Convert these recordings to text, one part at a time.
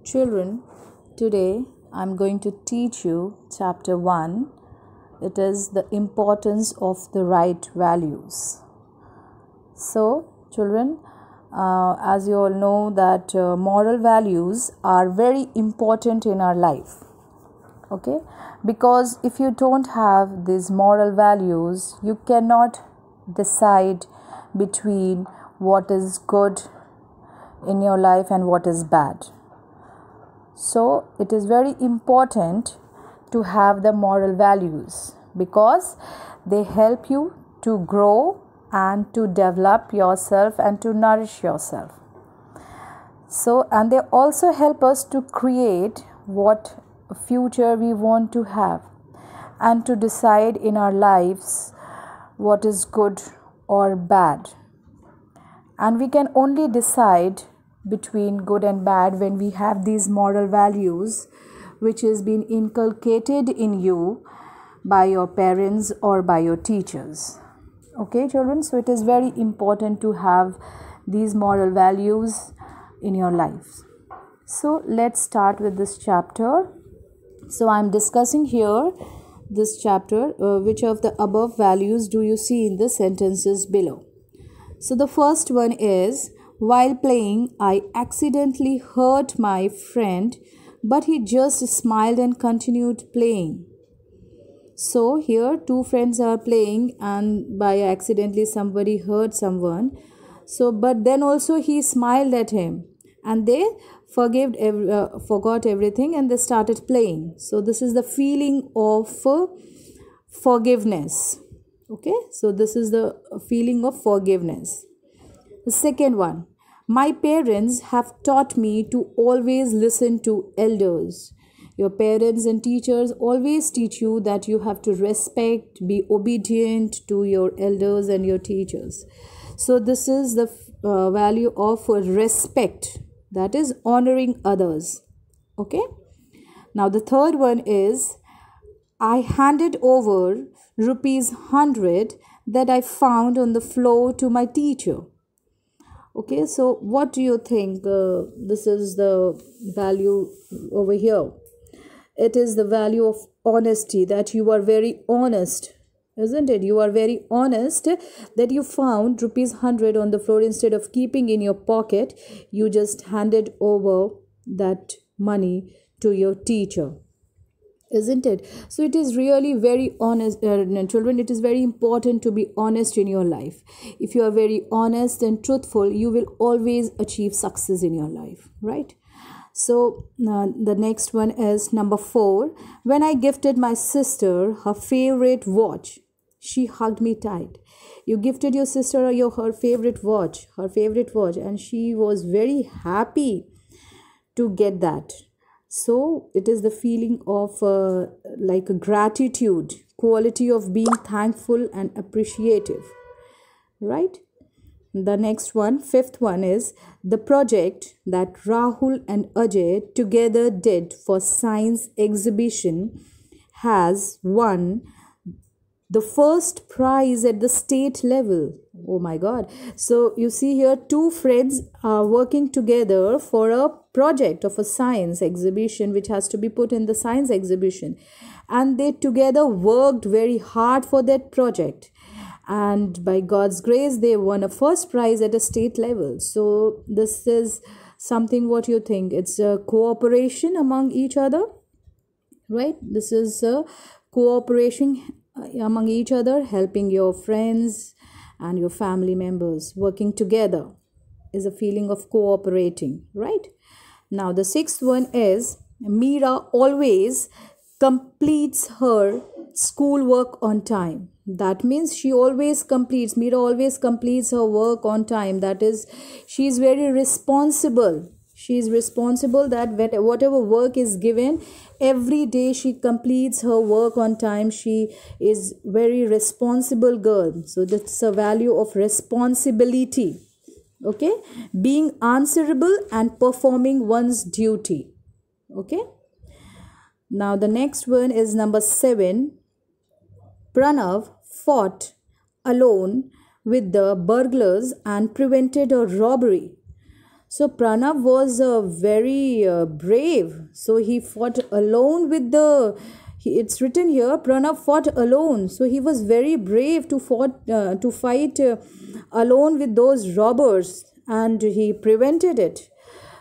Children, today I'm going to teach you chapter 1. It is the importance of the right values. So, children, as you all know that moral values are very important in our life. Okay? Because if you don't have these moral values, you cannot decide between what is good in your life and what is bad. So it is very important to have the moral values because they help you to grow and to develop yourself and to nourish yourself. So, and they also help us to create what future we want to have and to decide in our lives what is good or bad. And we can only decide between good and bad when we have these moral values which has been inculcated in you by your parents or by your teachers. Okay, children, so it is very important to have these moral values in your lives. So let's start with this chapter. So I'm discussing here this chapter. Which of the above values do you see in the sentences below? So the first one is, while playing, I accidentally hurt my friend, but he just smiled and continued playing. So here two friends are playing and by accidentally somebody hurt someone. So but then also he smiled at him and they forgot everything and they started playing. So this is the feeling of forgiveness. Okay, so this is the feeling of forgiveness. The second one, my parents have taught me to always listen to elders. Your parents and teachers always teach you that you have to respect, be obedient to your elders and your teachers. So this is the value of respect, that is honoring others. Okay. Now the third one is, I handed over ₹100 that I found on the floor to my teacher. Okay, so what do you think? This is the value over here. It is the value of honesty, that you are very honest, isn't it? You are very honest that you found ₹100 on the floor. Instead of keeping in your pocket, you just handed over that money to your teacher. Isn't it? So it is really very honest, children. It is very important to be honest in your life. If you are very honest and truthful, you will always achieve success in your life, right? So the next one is number 4. When I gifted my sister her favorite watch, she hugged me tight. You gifted your sister her favorite watch, and she was very happy to get that. So it is the feeling of like a gratitude, quality of being thankful and appreciative, right? The next one, fifth one, is the project that Rahul and Ajay together did for science exhibition has won the first prize at the state level. Oh my God. So you see here two friends are working together for a project of a science exhibition which has to be put in the science exhibition, and they together worked very hard for that project, and by God's grace they won a first prize at a state level. So this is something, what you think? It's a cooperation among each other, right? This is a cooperation among each other, helping your friends and your family members. Working together is a feeling of cooperating, right? Now the sixth one is, Meera always completes her schoolwork on time. That means Meera always completes her work on time. That is, she is very responsible. She is responsible that whatever work is given, every day she completes her work on time. She is very responsible girl. So that's a value of responsibility. Okay, being answerable and performing one's duty. Okay. Now the next one is number 7. Pranav fought alone with the burglars and prevented a robbery. So Pranav was very brave. So he fought alone with the. It's written here. Pranav fought alone. So he was very brave to fight alone with those robbers, and he prevented it.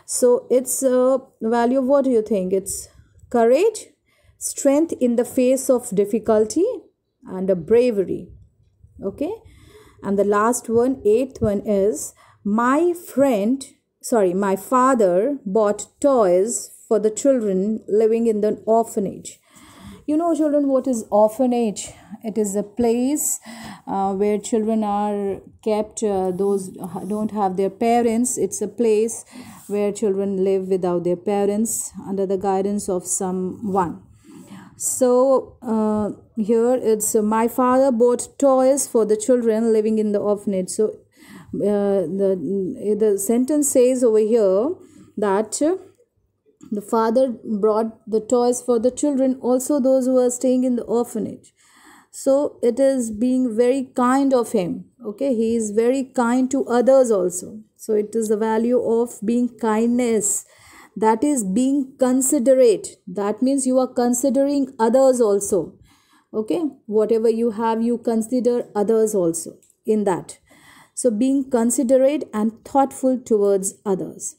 So it's a value of, what do you think? It's courage, strength in the face of difficulty, and a bravery. Okay. And the last one, eighth one is my father bought toys for the children living in the orphanage. You know, children, what is orphanage? It is a place where children are kept, those don't have their parents. It's a place where children live without their parents under the guidance of someone. So here it's my father bought toys for the children living in the orphanage. So the sentence says over here that the father brought the toys for the children, also those who are staying in the orphanage. So it is being very kind of him. Okay, he is very kind to others also. So it is the value of being kindness. That is being considerate. That means you are considering others also. Okay, whatever you have, you consider others also in that. So being considerate and thoughtful towards others.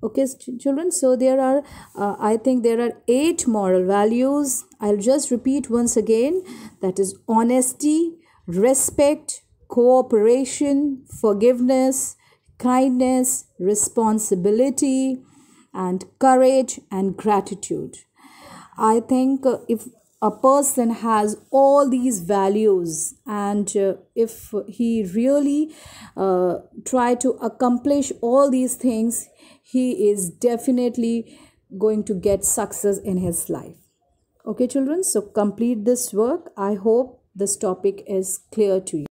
Okay, children, so there are I think there are 8 moral values. I'll just repeat once again. That is honesty, respect, cooperation, forgiveness, kindness, responsibility, and courage and gratitude. I think if a person has all these values, and if he really try to accomplish all these things, he is definitely going to get success in his life. Okay, children, so complete this work. I hope this topic is clear to you.